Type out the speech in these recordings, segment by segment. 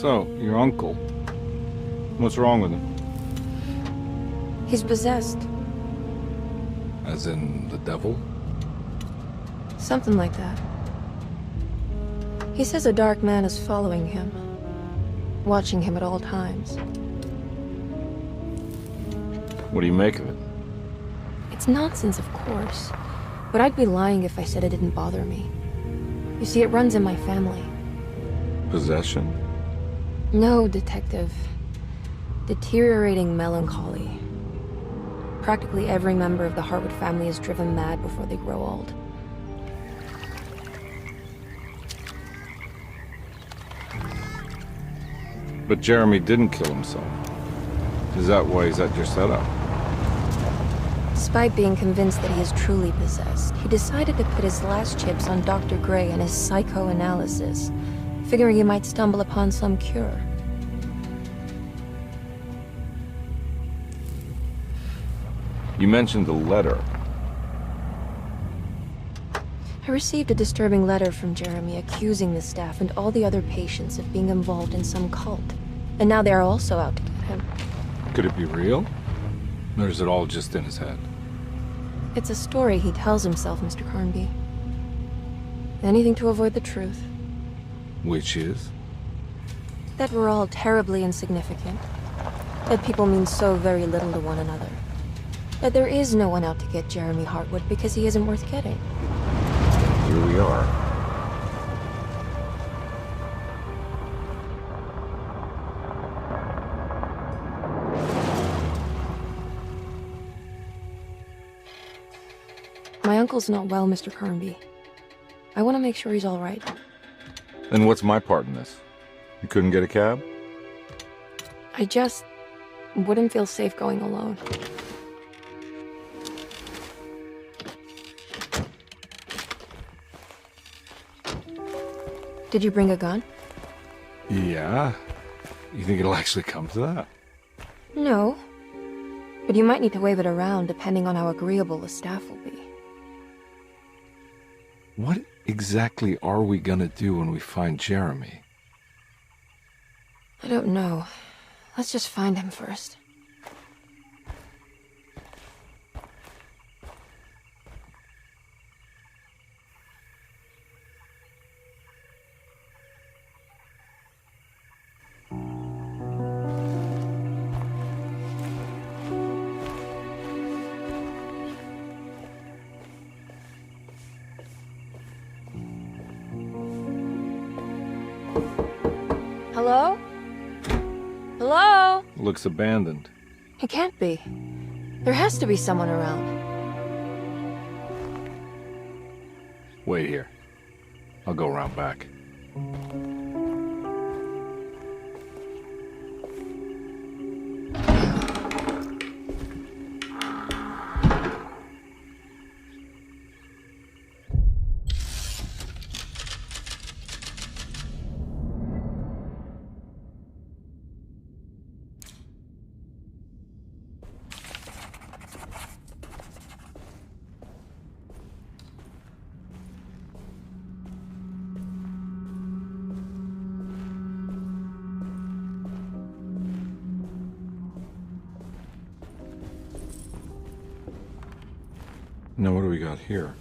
So, your uncle. What's wrong with him? He's possessed. As in the devil? Something like that. He says a dark man is following him, watching him at all times. What do you make of it? It's nonsense, of course, but I'd be lying if I said it didn't bother me. You see, it runs in my family. Possession? No, Detective. Deteriorating melancholy. Practically every member of the Hartwood family is driven mad before they grow old. But Jeremy didn't kill himself. Is that why he's at your setup? Despite being convinced that he is truly possessed, he decided to put his last chips on Dr. Gray and his psychoanalysis, figuring he might stumble upon some cure. You mentioned a letter. I received a disturbing letter from Jeremy accusing the staff and all the other patients of being involved in some cult. And now they are also out to get him. Could it be real? Or is it all just in his head? It's a story he tells himself, Mr. Carnby. Anything to avoid the truth. Which is? That we're all terribly insignificant. That people mean so very little to one another. That there is no one out to get Jeremy Hartwood because he isn't worth getting. Here we are. My uncle's not well, Mr. Carnby. I want to make sure he's all right. Then what's my part in this? You couldn't get a cab? I just wouldn't feel safe going alone. Did you bring a gun? Yeah. You think it'll actually come to that? No. But you might need to wave it around depending on how agreeable the staff will be. What exactly are we gonna do when we find Jeremy? I don't know. Let's just find him first. Hello? Hello? Looks abandoned. It can't be. There has to be someone around. Wait here. I'll go around back. Now what do we got here?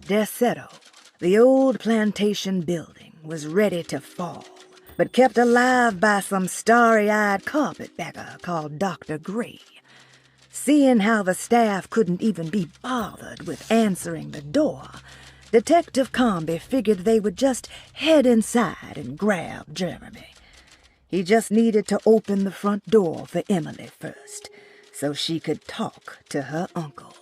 Deseto, the old plantation building, was ready to fall, but kept alive by some starry-eyed carpetbagger called Dr. Gray. Seeing how the staff couldn't even be bothered with answering the door, Detective Carnby figured they would just head inside and grab Jeremy. He just needed to open the front door for Emily first, so she could talk to her uncle.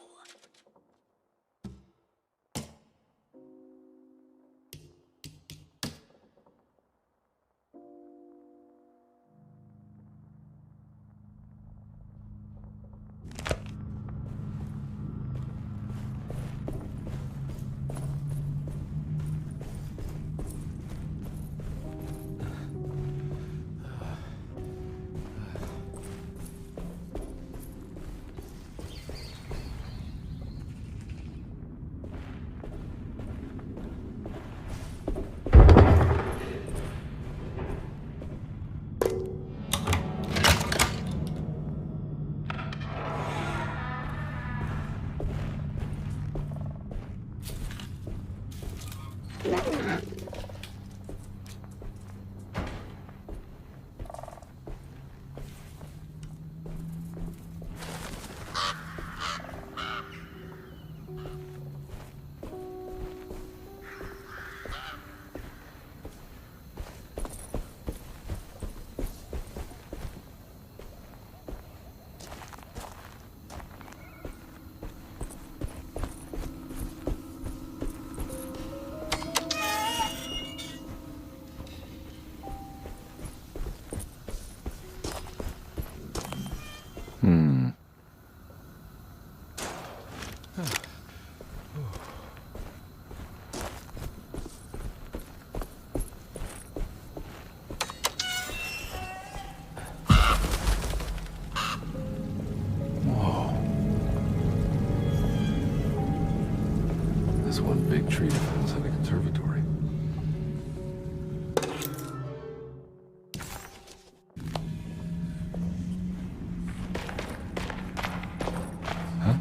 This one big tree sounds like a conservatory. Huh?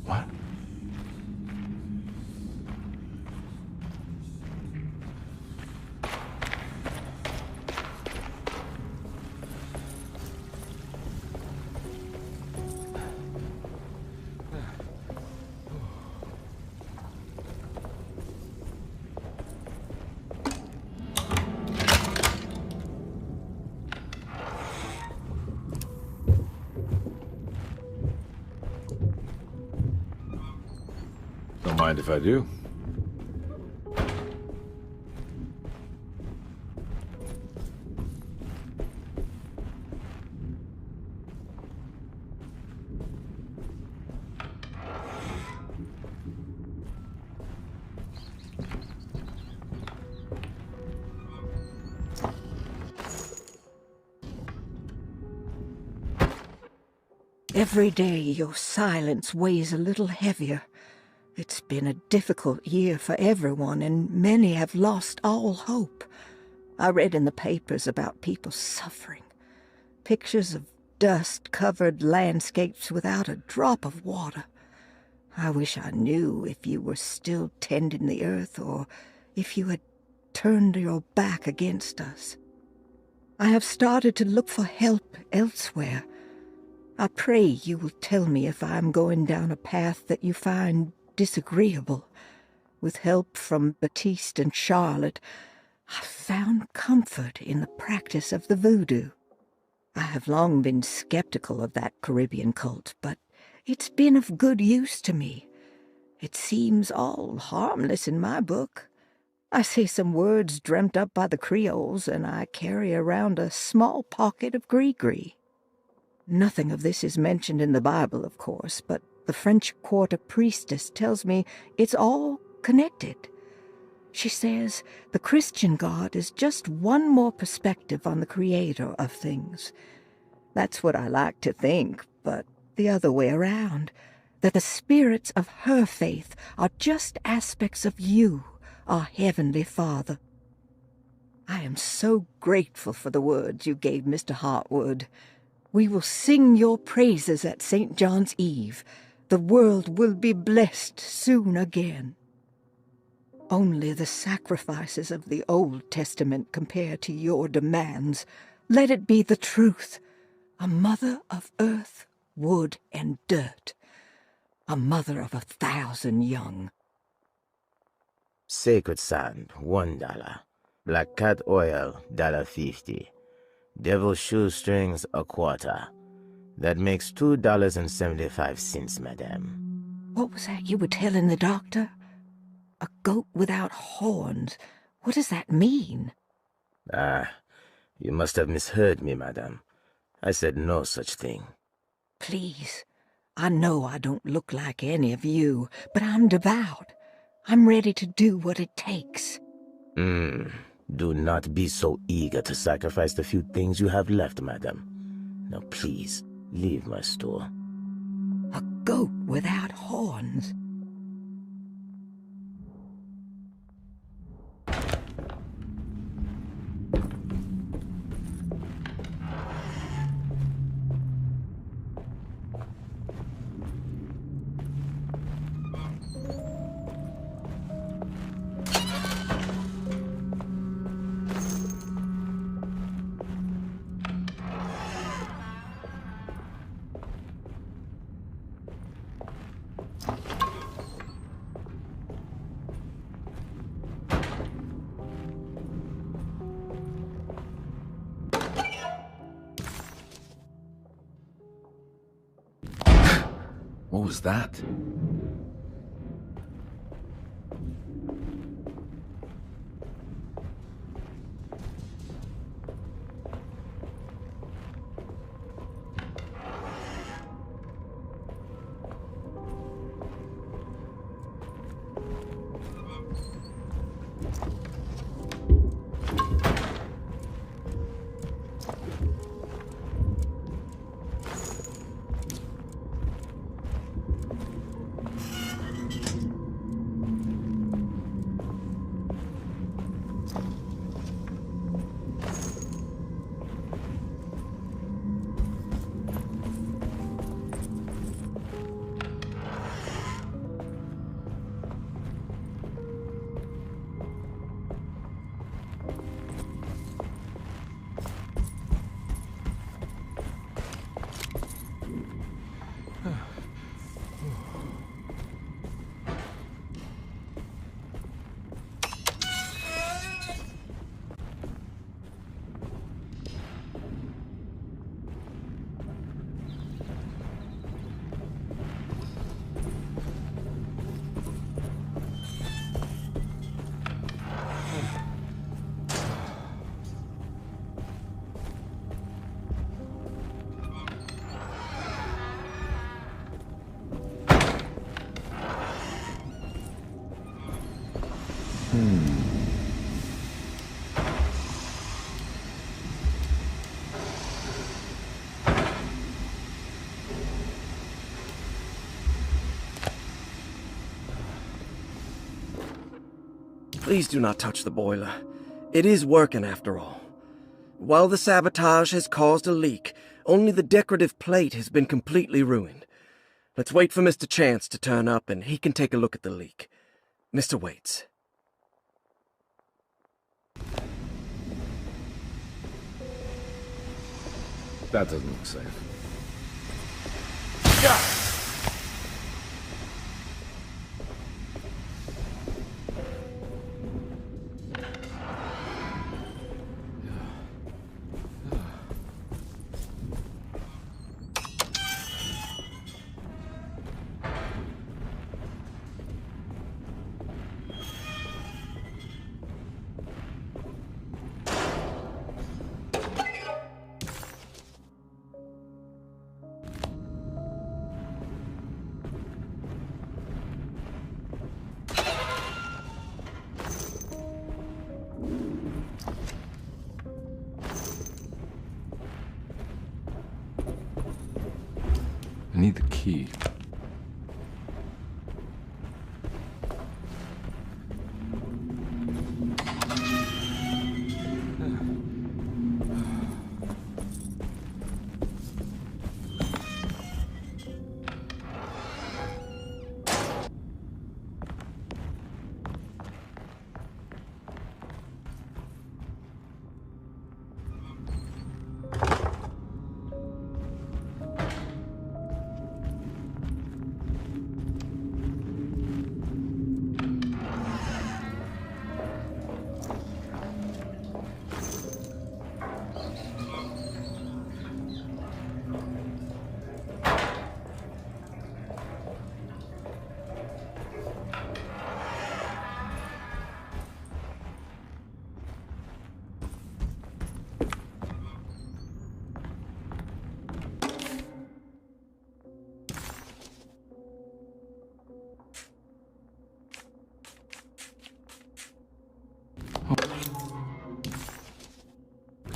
What? Don't mind if I do. Every day your silence weighs a little heavier. It's been a difficult year for everyone, and many have lost all hope. I read in the papers about people suffering. Pictures of dust-covered landscapes without a drop of water. I wish I knew if you were still tending the earth, or if you had turned your back against us. I have started to look for help elsewhere. I pray you will tell me if I am going down a path that you find disagreeable. With help from Baptiste and Charlotte, I found comfort in the practice of the voodoo. I have long been skeptical of that Caribbean cult, but it's been of good use to me. It seems all harmless in my book. I say some words dreamt up by the Creoles, and I carry around a small pocket of gree-gree. Nothing of this is mentioned in the Bible, of course, but the French Quarter priestess tells me it's all connected. She says the Christian God is just one more perspective on the creator of things. That's what I like to think, but the other way around, that the spirits of her faith are just aspects of you, our Heavenly Father. I am so grateful for the words you gave Mr. Hartwood. We will sing your praises at St. John's Eve. The world will be blessed soon again. Only the sacrifices of the Old Testament compare to your demands. Let it be the truth. A mother of earth, wood, and dirt. A mother of 1,000 young. Sacred sand, $1. Black cat oil, $1.50. Devil shoestrings, $0.25. That makes $2.75, madame. What was that you were telling the doctor? A goat without horns. What does that mean? Ah, you must have misheard me, madame. I said no such thing. Please, I know I don't look like any of you, but I'm devout. I'm ready to do what it takes. Do not be so eager to sacrifice the few things you have left, madam. Now please, leave my store. A goat without horns. What was that? Please do not touch the boiler. It is working after all. While the sabotage has caused a leak, only the decorative plate has been completely ruined. Let's wait for Mr. Chance to turn up and he can take a look at the leak. Mr. Waits. That doesn't look safe. I need the key.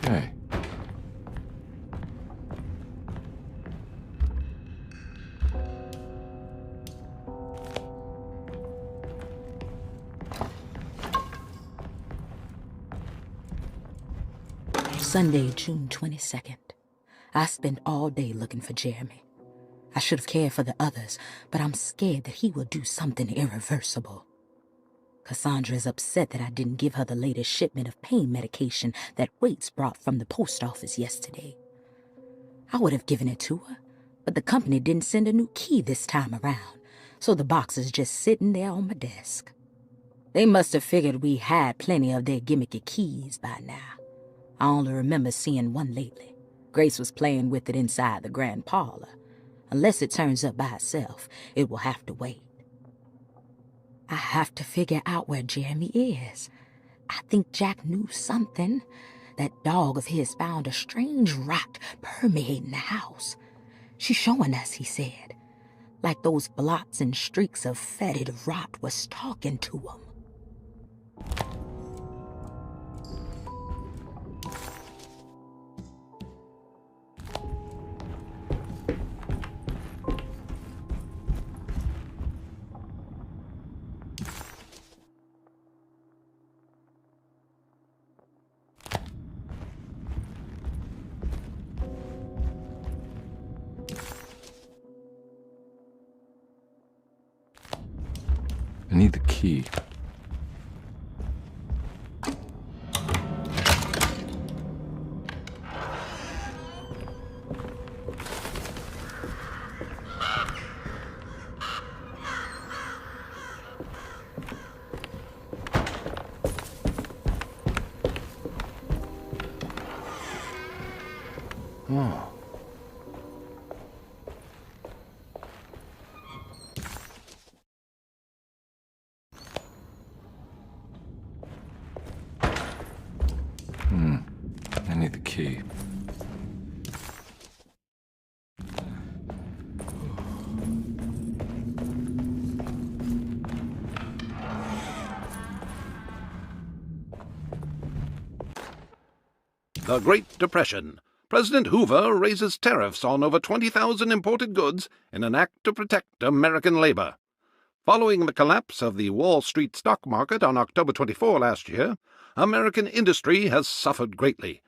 Okay. Sunday, June 22nd. I spent all day looking for Jeremy. I should have cared for the others, but I'm scared that he will do something irreversible. Cassandra is upset that I didn't give her the latest shipment of pain medication that Waits brought from the post office yesterday. I would have given it to her, but the company didn't send a new key this time around, so the box is just sitting there on my desk. They must have figured we had plenty of their gimmicky keys by now. I only remember seeing one lately. Grace was playing with it inside the grand parlor. Unless it turns up by itself, it will have to wait. I have to figure out where Jeremy is. I think Jack knew something. That dog of his found a strange rot permeating the house. She's showing us, he said. Like those blots and streaks of fetid rot was talking to him. I need the key. Oh. I need the key. The Great Depression. President Hoover raises tariffs on over 20,000 imported goods in an act to protect American labor. Following the collapse of the Wall Street stock market on October 24 last year, American industry has suffered greatly.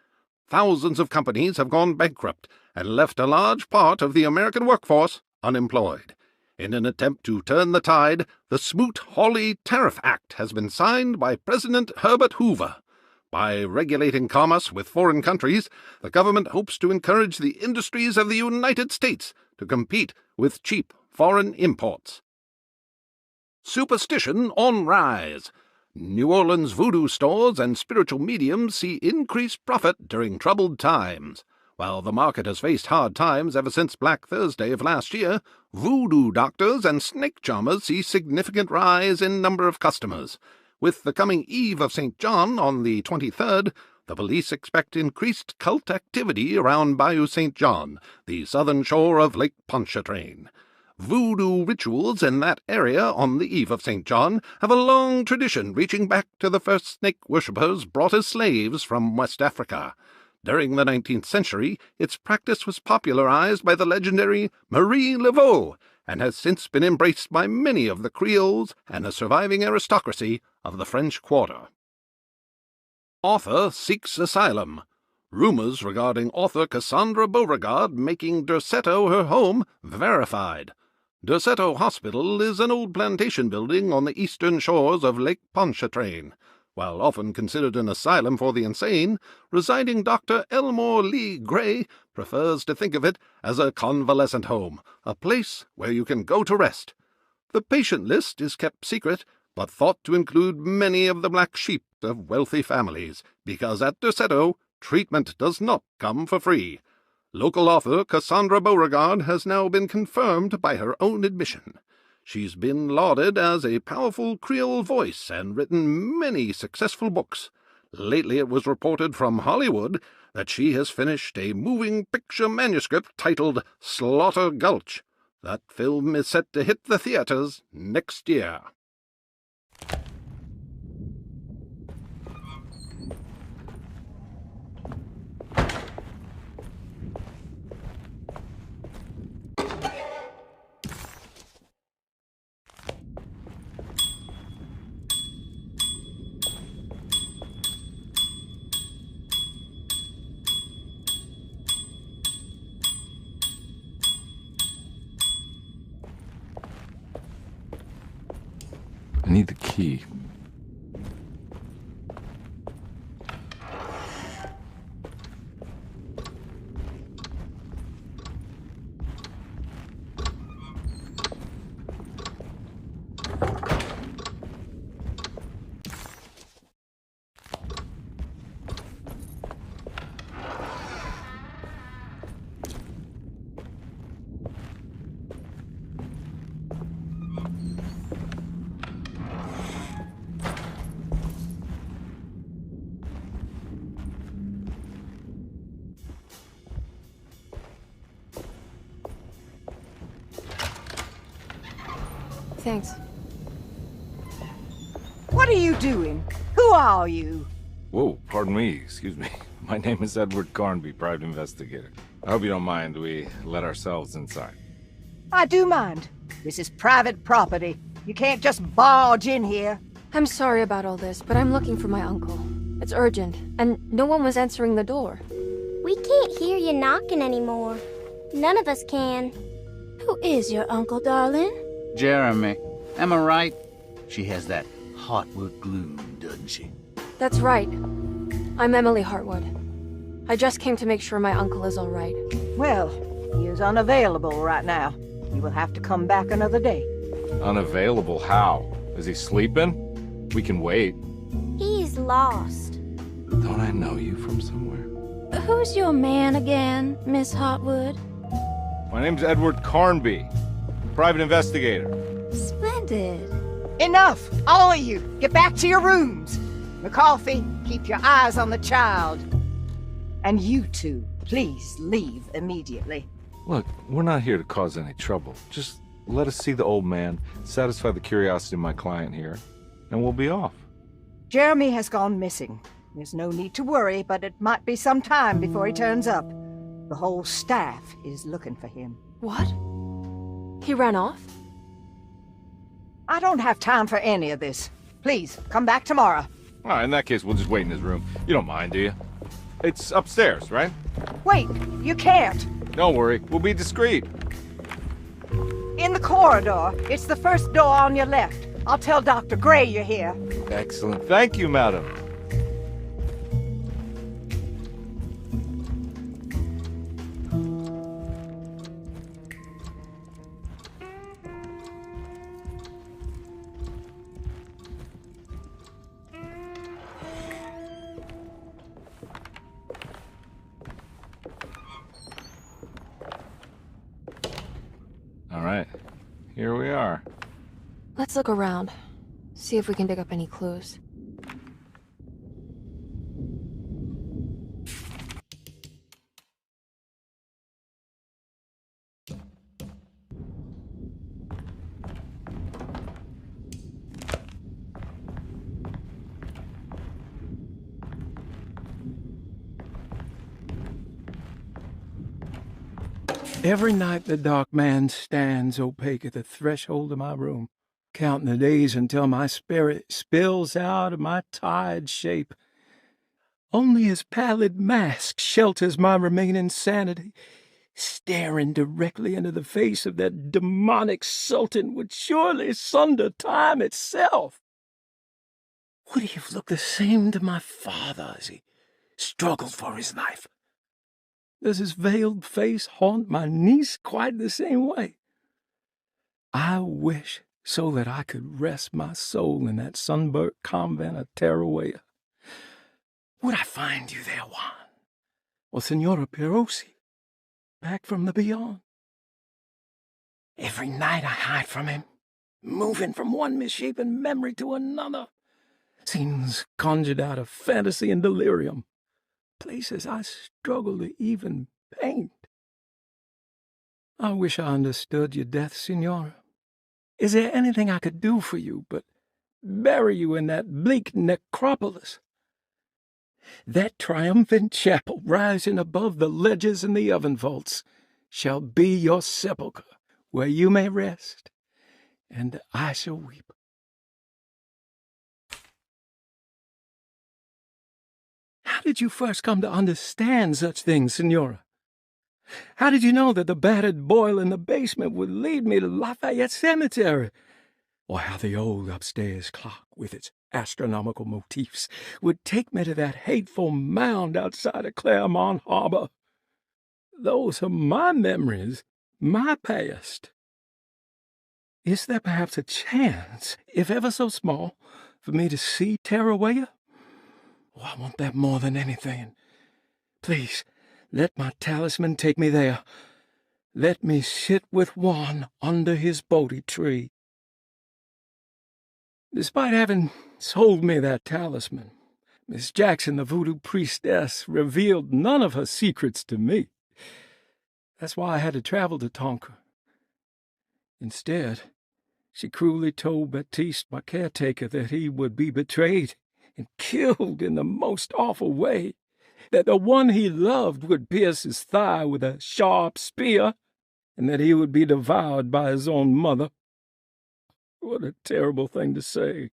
Thousands of companies have gone bankrupt and left a large part of the American workforce unemployed. In an attempt to turn the tide, the Smoot-Hawley Tariff Act has been signed by President Herbert Hoover. By regulating commerce with foreign countries, the government hopes to encourage the industries of the United States to compete with cheap foreign imports. Superstition on rise. New Orleans voodoo stores and spiritual mediums see increased profit during troubled times. While the market has faced hard times ever since Black Thursday of last year, voodoo doctors and snake charmers see significant rise in number of customers. With the coming Eve of St. John on the 23rd, the police expect increased cult activity around Bayou St. John, the southern shore of Lake Pontchartrain. Voodoo rituals in that area on the Eve of St. John have a long tradition reaching back to the first snake worshippers brought as slaves from West Africa. During the 19th century, its practice was popularized by the legendary Marie Laveau and has since been embraced by many of the Creoles and the surviving aristocracy of the French Quarter. Author seeks asylum. Rumors regarding author Cassandra Beauregard making Derceto her home verified. Derceto Hospital is an old plantation building on the eastern shores of Lake Pontchartrain. While often considered an asylum for the insane, residing Dr. Elmore Lee Gray prefers to think of it as a convalescent home, a place where you can go to rest. The patient list is kept secret, but thought to include many of the black sheep of wealthy families, because at Derceto, treatment does not come for free. Local author Cassandra Beauregard has now been confirmed by her own admission. She's been lauded as a powerful Creole voice and written many successful books. Lately it was reported from Hollywood that she has finished a moving picture manuscript titled Slaughter Gulch. That film is set to hit the theaters next year. I need the key. Thanks. What are you doing? Who are you? Whoa, pardon me, excuse me. My name is Edward Carnby, private investigator. I hope you don't mind we let ourselves inside. I do mind. This is private property. You can't just barge in here. I'm sorry about all this, but I'm looking for my uncle. It's urgent, and no one was answering the door. We can't hear you knocking anymore. None of us can. Who is your uncle, darling? Jeremy. Am I right? She has that Hartwood gloom, doesn't she? That's right. I'm Emily Hartwood. I just came to make sure my uncle is all right. Well, he is unavailable right now. You will have to come back another day. Unavailable how? Is he sleeping? We can wait. He's lost. Don't I know you from somewhere? Who's your man again, Miss Hartwood? My name's Edward Carnby, private investigator. Splendid. Enough! All of you! Get back to your rooms! McCarthy, keep your eyes on the child. And you two, please leave immediately. Look, we're not here to cause any trouble. Just let us see the old man, satisfy the curiosity of my client here, and we'll be off. Jeremy has gone missing. There's no need to worry, but it might be some time before he turns up. The whole staff is looking for him. What? He ran off? I don't have time for any of this. Please, come back tomorrow. All right, in that case, we'll just wait in his room. You don't mind, do you? It's upstairs, right? Wait, you can't. Don't worry, we'll be discreet. In the corridor. It's the first door on your left. I'll tell Dr. Gray you're here. Excellent. Thank you, madam. All right, here we are. Let's look around. See if we can dig up any clues. Every night the dark man stands opaque at the threshold of my room, counting the days until my spirit spills out of my tired shape. Only his pallid mask shelters my remaining sanity. Staring directly into the face of that demonic sultan would surely sunder time itself. Would he have looked the same to my father as he struggled for his life? Does his veiled face haunt my niece quite the same way? I wish so that I could rest my soul in that sunburnt convent of Tarawea. Would I find you there, Juan? Or Senora Perosi, back from the beyond? Every night I hide from him, moving from one misshapen memory to another. Scenes conjured out of fantasy and delirium. Places I struggle to even paint. I wish I understood your death, Senora. Is there anything I could do for you but bury you in that bleak necropolis? That triumphant chapel rising above the ledges and the oven vaults shall be your sepulchre, where you may rest, and I shall weep. How did you first come to understand such things, Senora? How did you know that the battered boil in the basement would lead me to Lafayette Cemetery? Or how the old upstairs clock, with its astronomical motifs, would take me to that hateful mound outside of Claremont Harbor? Those are my memories, my past. Is there perhaps a chance, if ever so small, for me to see Tarawea? Oh, I want that more than anything. Please, let my talisman take me there. Let me sit with Juan under his Bodhi tree. Despite having sold me that talisman, Miss Jackson, the voodoo priestess, revealed none of her secrets to me. That's why I had to travel to Tonka. Instead, She cruelly told Baptiste, my caretaker, that he would be betrayed and killed in the most awful way, that the one he loved would pierce his thigh with a sharp spear, and that he would be devoured by his own mother. What a terrible thing to say.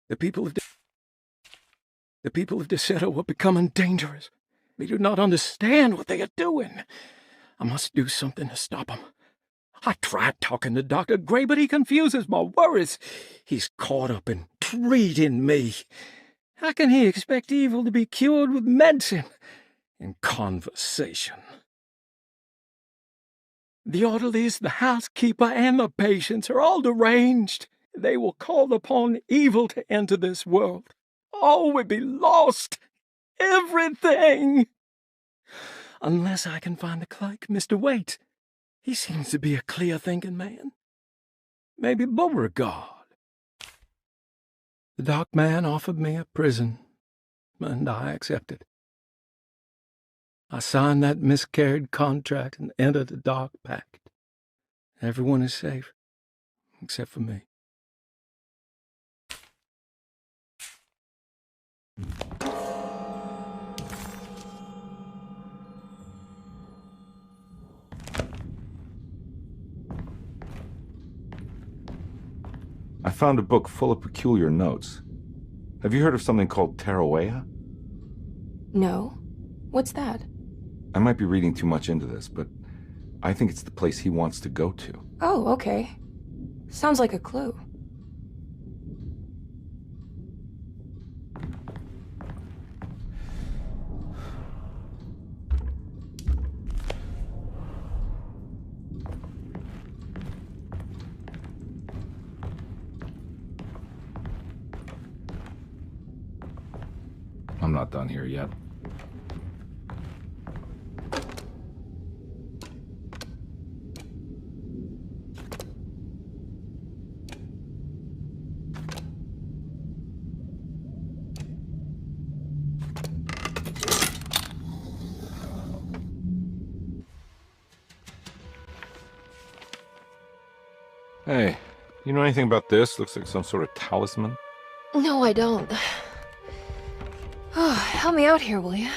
The people of Deseto are becoming dangerous. They do not understand what they are doing. I must do something to stop them. I tried talking to Dr. Gray, but he confuses my worries. He's caught up in treating me. How can he expect evil to be cured with medicine and conversation? The orderlies, the housekeeper, and the patients are all deranged. They will call upon evil to enter this world. All will be lost. Everything. Unless I can find the clerk, Mr. Waite. He seems to be a clear-thinking man. Maybe Beauregard. The dock man offered me a prison, and I accepted. I signed that miscarried contract and entered the dock pact. Everyone is safe, except for me. I found a book full of peculiar notes. Have you heard of something called Tarawea? No. What's that? I might be reading too much into this, but I think it's the place he wants to go to. Oh, okay. Sounds like a clue. I'm not done here yet. Hey, you know anything about this? Looks like some sort of talisman. No, I don't. Oh, help me out here, will you?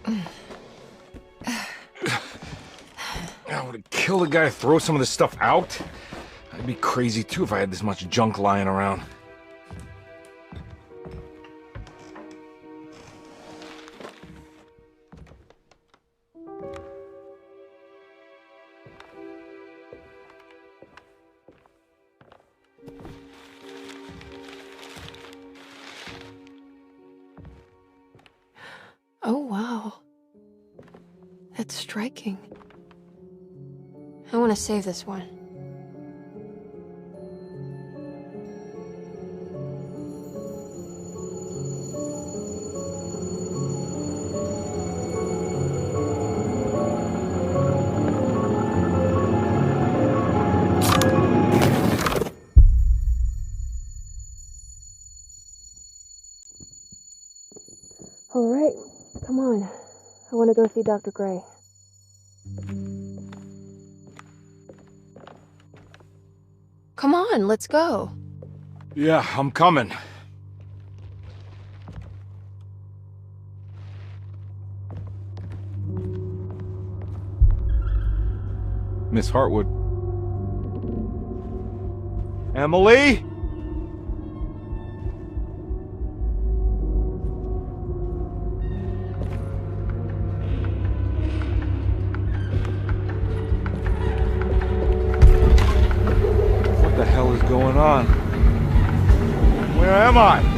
I would kill the guy, throw some of this stuff out. I'd be crazy too if I had this much junk lying around. Oh, wow. That's striking. I want to save this one. All right, come on. I want to go see Dr. Gray. Come on, let's go. Yeah, I'm coming. Miss Hartwood. Emily? What the hell is going on? Where am I?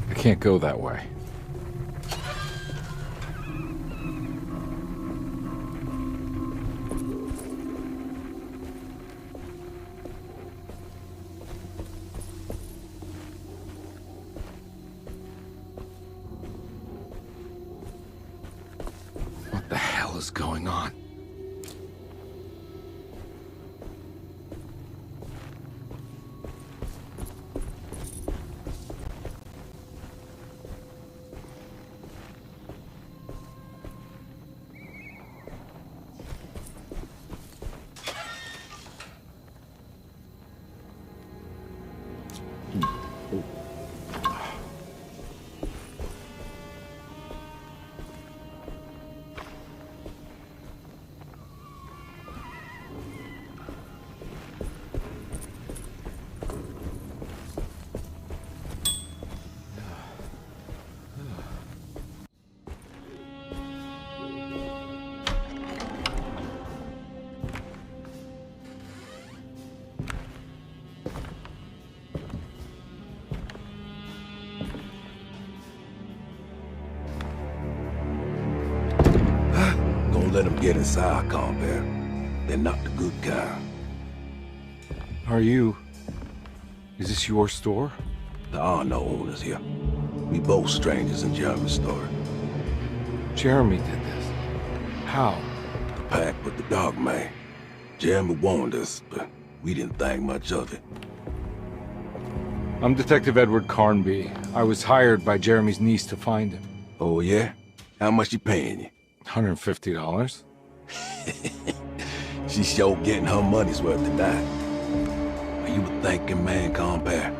I can't go that way. What the hell is going on? Let them get inside, combat. They're not the good kind. Are you... Is this your store? There are no owners here. We both strangers in Jeremy's store. Jeremy did this. How? The pact with the dog man. Jeremy warned us, but we didn't think much of it. I'm Detective Edward Carnby. I was hired by Jeremy's niece to find him. Oh, yeah? How much she paying you? $150. She's sure getting her money's worth tonight. Are you a thinking man, compare?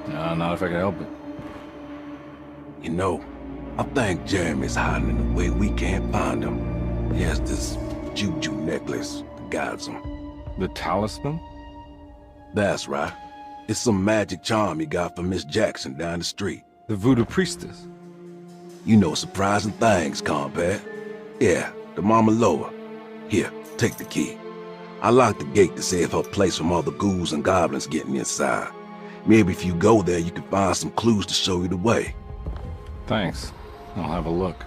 No, not if I can help it. You know, I think Jeremy's hiding in a way we can't find him. He has this juju necklace that guides him. The talisman? That's right. It's some magic charm he got from Miss Jackson down the street. The voodoo priestess? You know surprising things, compadre. Yeah, the Mama Loa. Here, take the key. I locked the gate to save her place from all the ghouls and goblins getting inside. Maybe if you go there, you can find some clues to show you the way. Thanks. I'll have a look.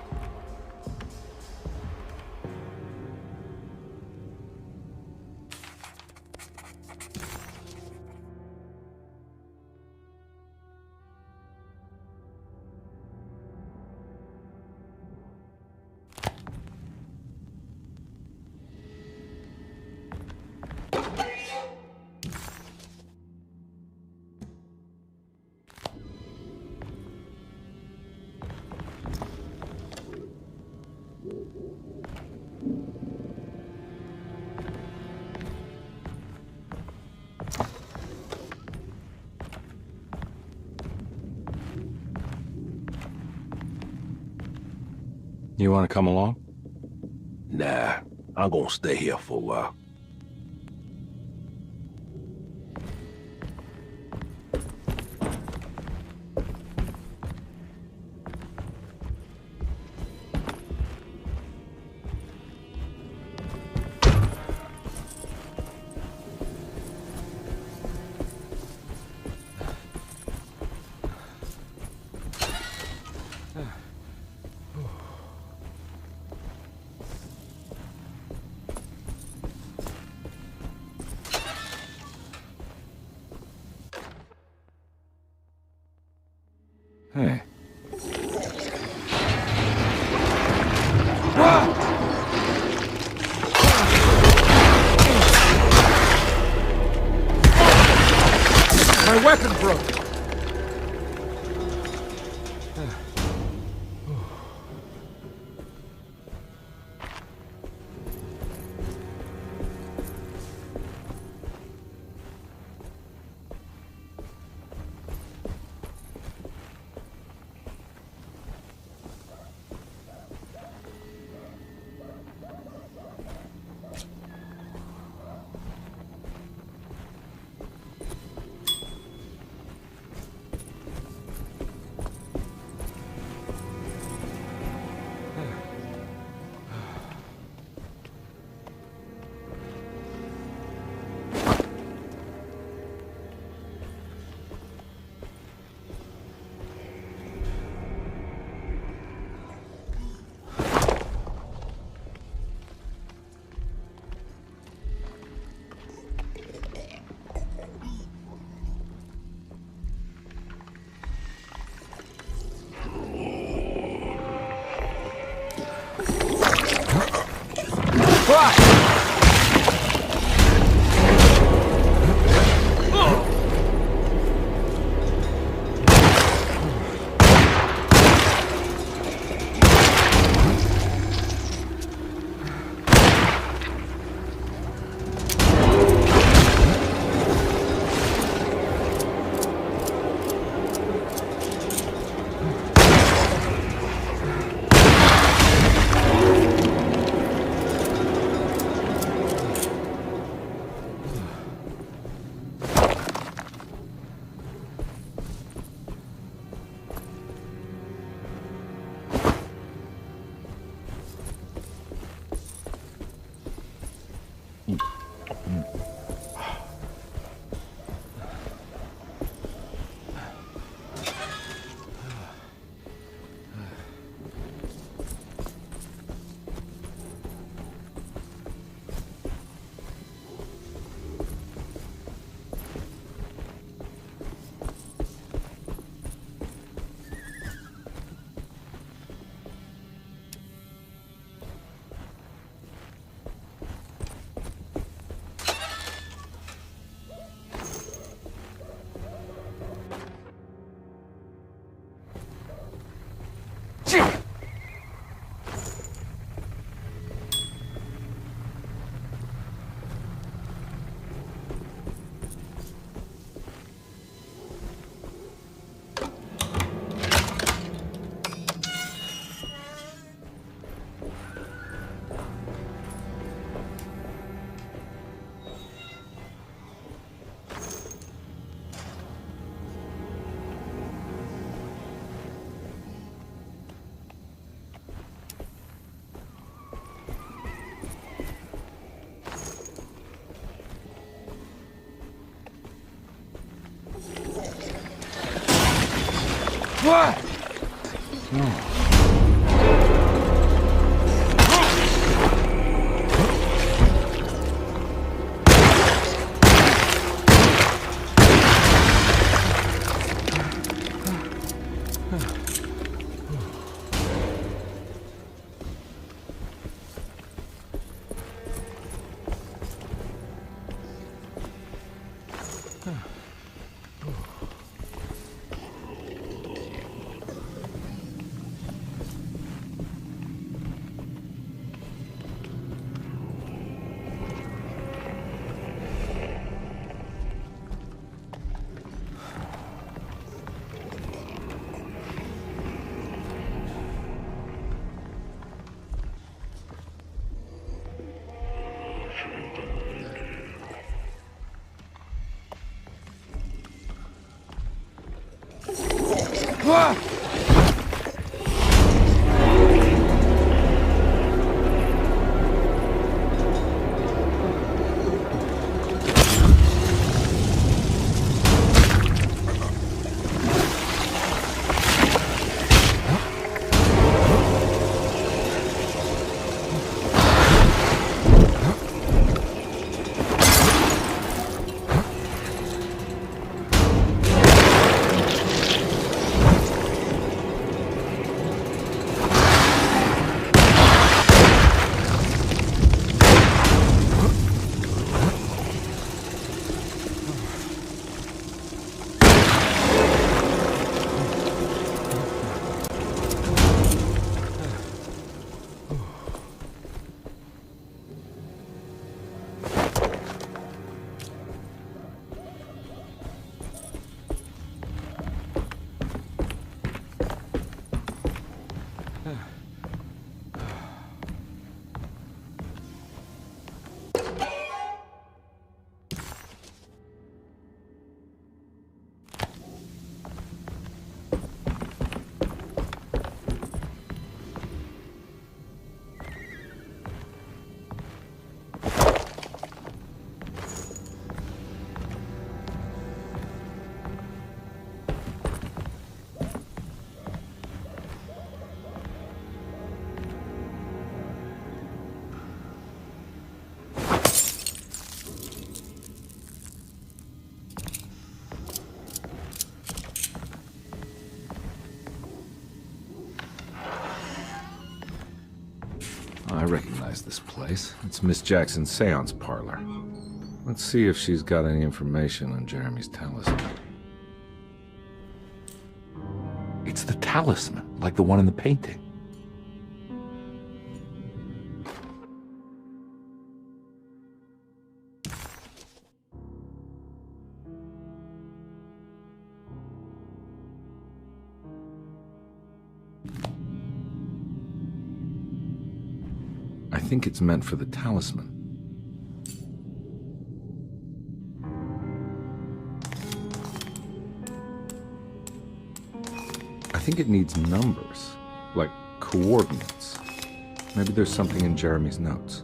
You want to come along? Nah, I'm gonna stay here for a while. Hey. My weapon broke. What? I recognize this place. It's Miss Jackson's seance parlor. Let's see if she's got any information on Jeremy's talisman. It's the talisman, like the one in the painting. I think it's meant for the talisman. I think it needs numbers, like coordinates. Maybe there's something in Jeremy's notes.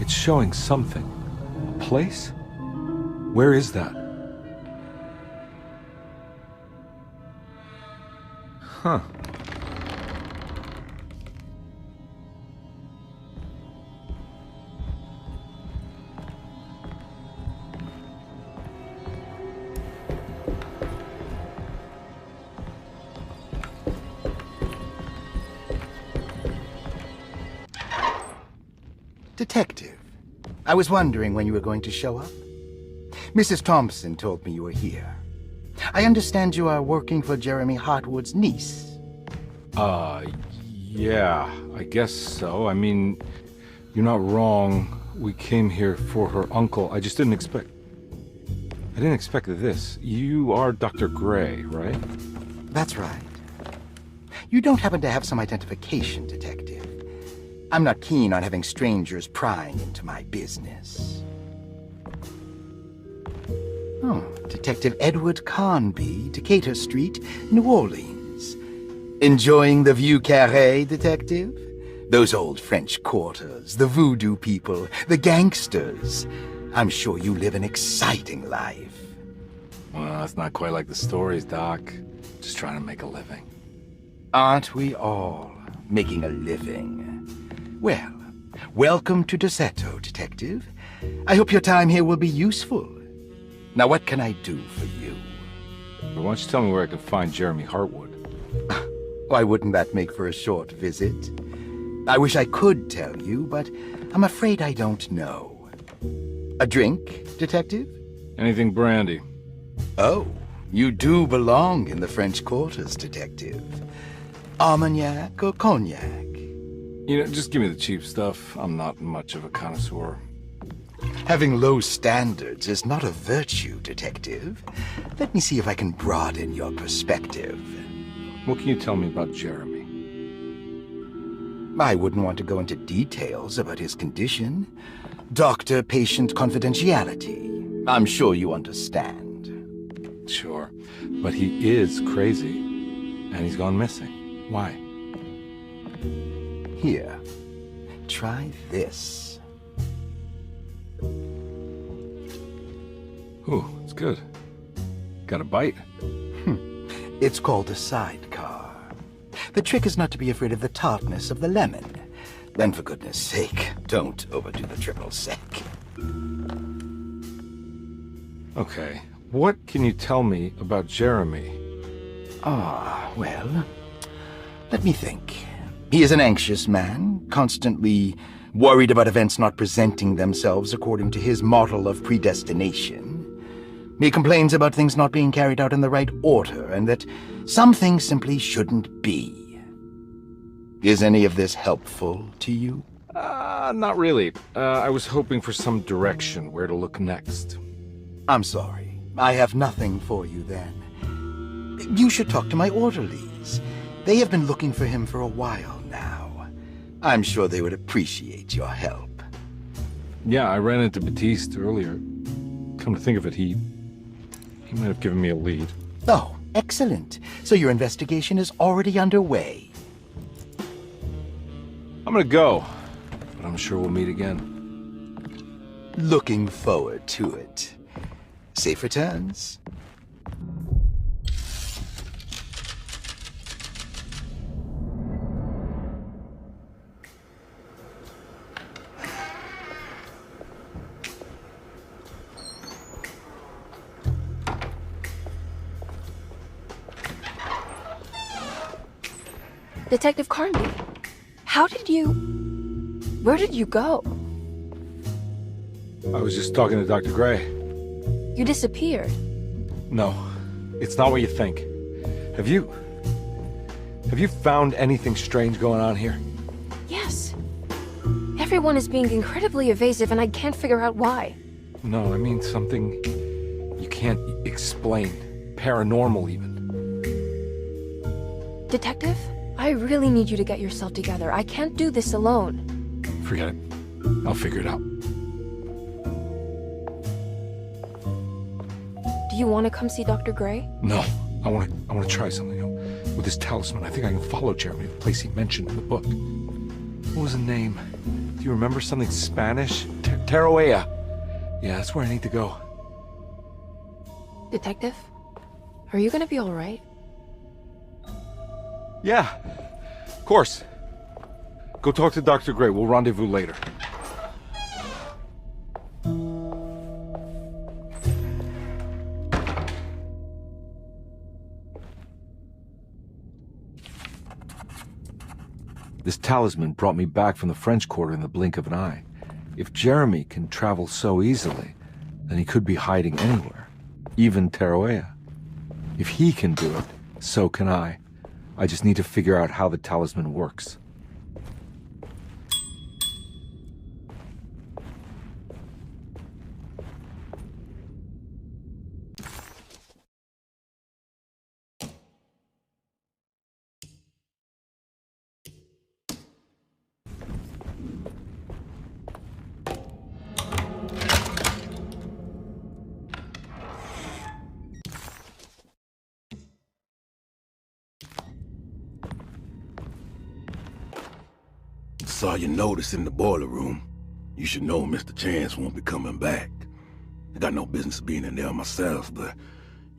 It's showing something. A place? Where is that? Huh. Detective, I was wondering when you were going to show up. Mrs. Thompson told me you were here. I understand you are working for Jeremy Hartwood's niece. Yeah, I guess so. I mean, you're not wrong. We came here for her uncle. I just didn't expect... I didn't expect this. You are Dr. Gray, right? That's right. You don't happen to have some identification, Detective. I'm not keen on having strangers prying into my business. Oh, Detective Edward Carnby, Decatur Street, New Orleans. Enjoying the Vieux Carré, Detective? Those old French quarters, the voodoo people, the gangsters. I'm sure you live an exciting life. Well, it's not quite like the stories, Doc. Just trying to make a living. Aren't we all making a living? Well, welcome to Derceto, Detective. I hope your time here will be useful. Now, what can I do for you? But why don't you tell me where I can find Jeremy Hartwood? Why wouldn't that make for a short visit? I wish I could tell you, but I'm afraid I don't know. A drink, Detective? Anything brandy. Oh, you do belong in the French quarters, Detective. Armagnac or cognac? You know, just give me the cheap stuff. I'm not much of a connoisseur. Having low standards is not a virtue, Detective. Let me see if I can broaden your perspective. What can you tell me about Jeremy? I wouldn't want to go into details about his condition. Doctor-patient confidentiality. I'm sure you understand. Sure, but he is crazy, and he's gone missing. Why? Here, try this. Ooh, it's good. Got a bite? It's called a sidecar. The trick is not to be afraid of the tartness of the lemon. Then, for goodness sake, don't overdo the triple sec. Okay, what can you tell me about Jeremy? Well, let me think. He is an anxious man, constantly worried about events not presenting themselves according to his model of predestination. He complains about things not being carried out in the right order, and that some things simply shouldn't be. Is any of this helpful to you? Not really. I was hoping for some direction where to look next. I'm sorry. I have nothing for you then. You should talk to my orderlies. They have been looking for him for a while now. I'm sure they would appreciate your help. Yeah, I ran into Batiste earlier. Come to think of it, he might have given me a lead. Oh, excellent. So your investigation is already underway. I'm gonna go, but I'm sure we'll meet again. Looking forward to it. Safe returns. Detective Carnby, where did you go? I was just talking to Dr. Gray. You disappeared. No, it's not what you think. Have you found anything strange going on here? Yes. Everyone is being incredibly evasive and I can't figure out why. No, I mean something you can't explain. Paranormal, even. Detective, I really need you to get yourself together. I can't do this alone. Forget it. I'll figure it out. Do you want to come see Dr. Gray? No, I want to try something. With this talisman, I think I can follow Jeremy to the place he mentioned in the book. What was the name? Do you remember something Spanish? Tarawea. Yeah, that's where I need to go. Detective, are you gonna be all right? Yeah, of course. Go talk to Dr. Gray. We'll rendezvous later. This talisman brought me back from the French Quarter in the blink of an eye. If Jeremy can travel so easily, then he could be hiding anywhere, even Tarawea. If he can do it, so can I. I just need to figure out how the talisman works. saw your notice in the boiler room. You should know Mr. Chance won't be coming back. I got no business being in there myself, but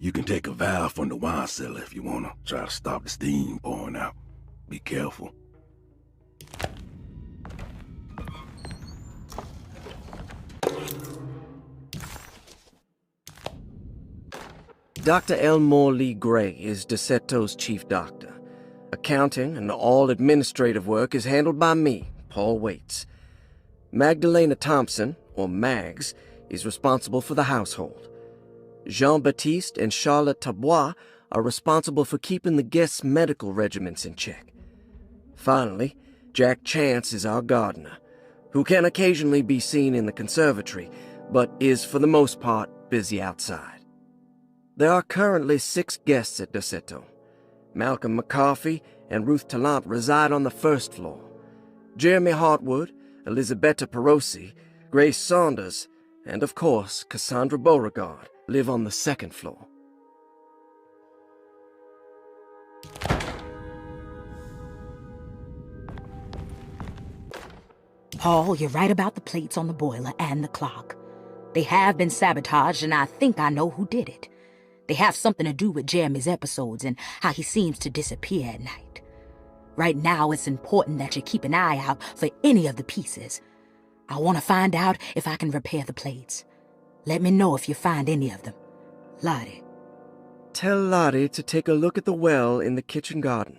you can take a valve from the wine cellar if you want to try to stop the steam pouring out. Be careful. Dr. Elmore Lee Gray is DeSeto's chief doctor. Accounting and all administrative work is handled by me, Paul Waits. Magdalena Thompson, or Mags, is responsible for the household. Jean-Baptiste and Charlotte Tabois are responsible for keeping the guests' medical regimens in check. Finally, Jack Chance is our gardener, who can occasionally be seen in the conservatory, but is for the most part busy outside. There are currently 6 guests at DeSeto. Malcolm McCarthy and Ruth Tallant reside on the first floor. Jeremy Hartwood, Elisabetta Perosi, Grace Saunders, and of course Cassandra Beauregard live on the second floor. Paul, you're right about the plates on the boiler and the clock. They have been sabotaged, and I think I know who did it. They have something to do with Jeremy's episodes and how he seems to disappear at night. Right now, it's important that you keep an eye out for any of the pieces. I want to find out if I can repair the plates. Let me know if you find any of them. Lottie. Tell Lottie to take a look at the well in the kitchen garden.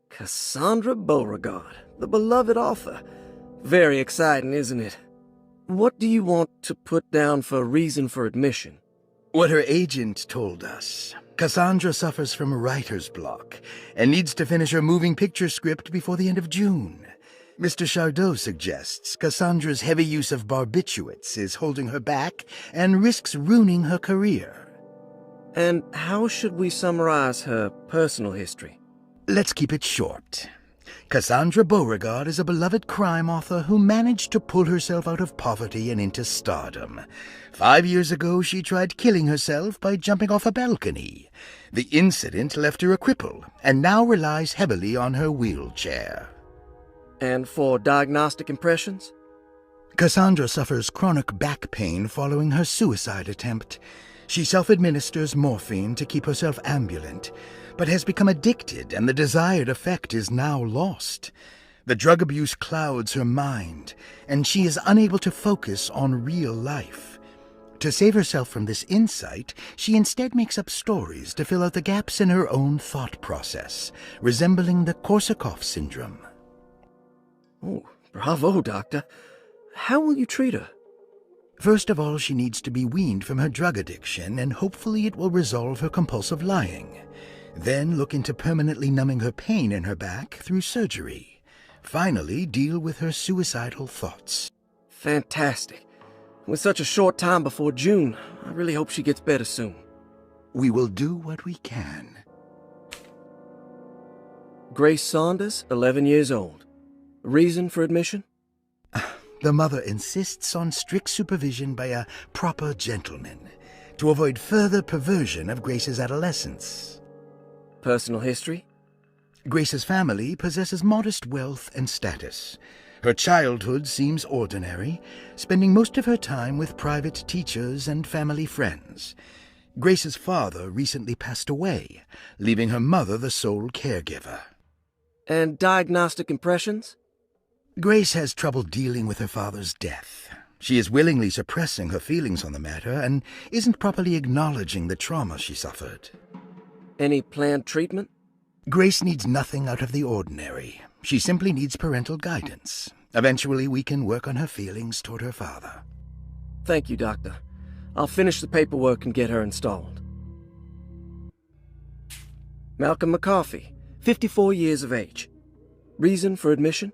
Cassandra Beauregard, the beloved author. Very exciting, isn't it? What do you want to put down for reason for admission? What her agent told us. Cassandra suffers from writer's block and needs to finish her moving picture script before the end of June. Mr. Chardot suggests Cassandra's heavy use of barbiturates is holding her back and risks ruining her career. And how should we summarize her personal history? Let's keep it short. Cassandra Beauregard is a beloved crime author who managed to pull herself out of poverty and into stardom. 5 years ago, she tried killing herself by jumping off a balcony. The incident left her a cripple, and now relies heavily on her wheelchair. And for diagnostic impressions? Cassandra suffers chronic back pain following her suicide attempt. She self-administers morphine to keep herself ambulant, but has become addicted, and the desired effect is now lost. The drug abuse clouds her mind, and she is unable to focus on real life. To save herself from this insight, she instead makes up stories to fill out the gaps in her own thought process, resembling the Korsakoff syndrome. Oh, bravo, Doctor. How will you treat her? First of all, she needs to be weaned from her drug addiction, and hopefully it will resolve her compulsive lying. Then look into permanently numbing her pain in her back through surgery. Finally, deal with her suicidal thoughts. Fantastic. With such a short time before June, I really hope she gets better soon. We will do what we can. Grace Saunders, 11 years old. Reason for admission? The mother insists on strict supervision by a proper gentleman to avoid further perversion of Grace's adolescence. Personal history? Grace's family possesses modest wealth and status. Her childhood seems ordinary, spending most of her time with private teachers and family friends. Grace's father recently passed away, leaving her mother the sole caregiver. And diagnostic impressions? Grace has trouble dealing with her father's death. She is willingly suppressing her feelings on the matter and isn't properly acknowledging the trauma she suffered. Any planned treatment? Grace needs nothing out of the ordinary. She simply needs parental guidance. Eventually, we can work on her feelings toward her father. Thank you, Doctor. I'll finish the paperwork and get her installed. Malcolm McCarthy, 54 years of age. Reason for admission?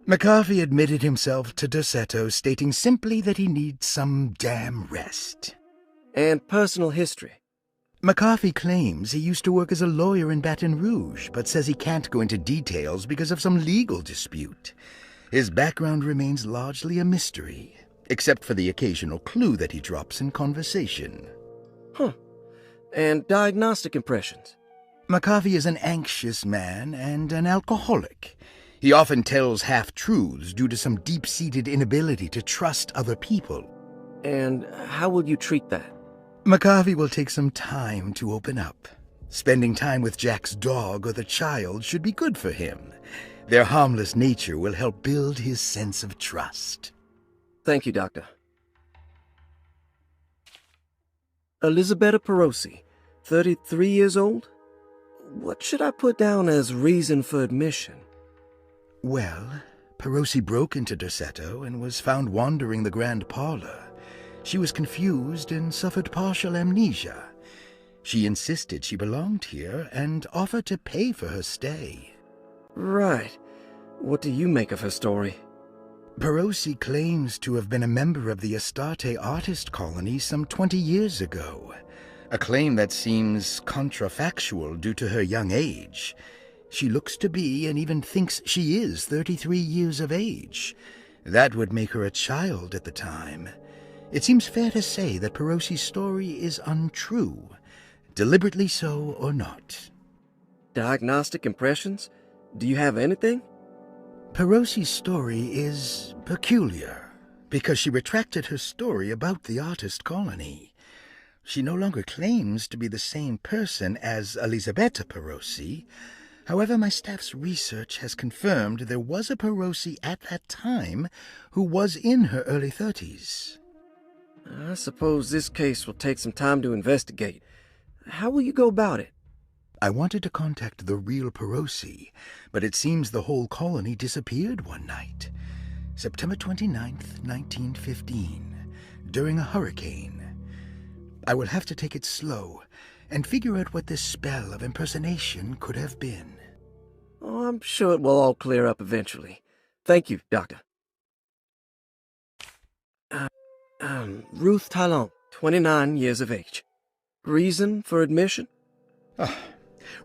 McCarthy admitted himself to Derceto, stating simply that he needs some damn rest. And personal history. McCarthy claims he used to work as a lawyer in Baton Rouge, but says he can't go into details because of some legal dispute. His background remains largely a mystery, except for the occasional clue that he drops in conversation. Huh. And diagnostic impressions. McCarthy is an anxious man and an alcoholic. He often tells half-truths due to some deep-seated inability to trust other people. And how will you treat that? McCarthy will take some time to open up. Spending time with Jack's dog or the child should be good for him. Their harmless nature will help build his sense of trust. Thank you, Doctor. Elisabetta Perosi, 33 years old? What should I put down as reason for admission? Well, Perosi broke into Derceto and was found wandering the grand parlor. She was confused and suffered partial amnesia. She insisted she belonged here and offered to pay for her stay. Right. What do you make of her story? Perosi claims to have been a member of the Astarte artist colony some 20 years ago, a claim that seems contrafactual due to her young age. She looks to be and even thinks she is 33 years of age. That would make her a child at the time. It seems fair to say that Perosi's story is untrue, deliberately so or not. Diagnostic impressions? Do you have anything? Perosi's story is peculiar, because she retracted her story about the artist colony. She no longer claims to be the same person as Elisabetta Perosi. However, my staff's research has confirmed there was a Perosi at that time who was in her early 30s. I suppose this case will take some time to investigate. How will you go about it? I wanted to contact the real Perosi, but it seems the whole colony disappeared one night. September 29th, 1915, during a hurricane. I will have to take it slow and figure out what this spell of impersonation could have been. Oh, I'm sure it will all clear up eventually. Thank you, Doctor. Ruth Talon, 29 years of age. Reason for admission?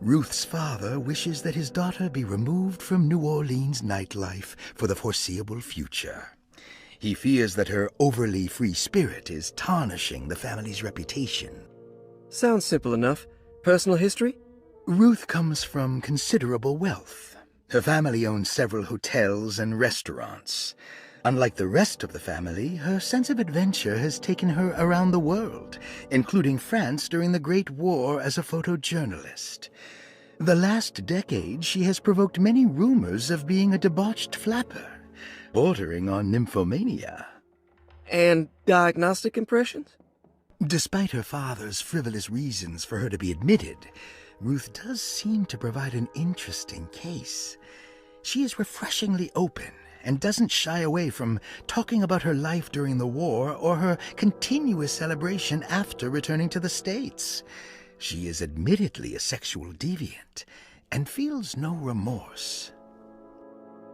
Ruth's father wishes that his daughter be removed from New Orleans nightlife for the foreseeable future. He fears that her overly free spirit is tarnishing the family's reputation. Sounds simple enough. Personal history? Ruth comes from considerable wealth. Her family owns several hotels and restaurants. Unlike the rest of the family, her sense of adventure has taken her around the world, including France during the Great War as a photojournalist. The last decade, she has provoked many rumors of being a debauched flapper, bordering on nymphomania. And diagnostic impressions? Despite her father's frivolous reasons for her to be admitted, Ruth does seem to provide an interesting case. She is refreshingly open and doesn't shy away from talking about her life during the war or her continuous celebration after returning to the States. She is admittedly a sexual deviant and feels no remorse.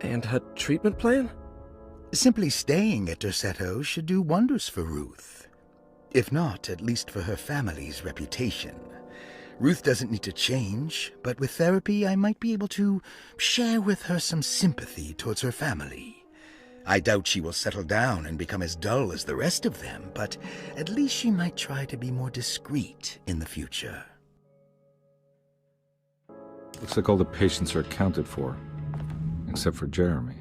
And her treatment plan? Simply staying at Derceto should do wonders for Ruth. If not, at least for her family's reputation. Ruth doesn't need to change, but with therapy I might be able to share with her some sympathy towards her family. I doubt she will settle down and become as dull as the rest of them, but at least she might try to be more discreet in the future. Looks like all the patients are accounted for, except for Jeremy.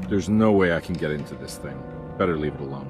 There's no way I can get into this thing. Better leave it alone.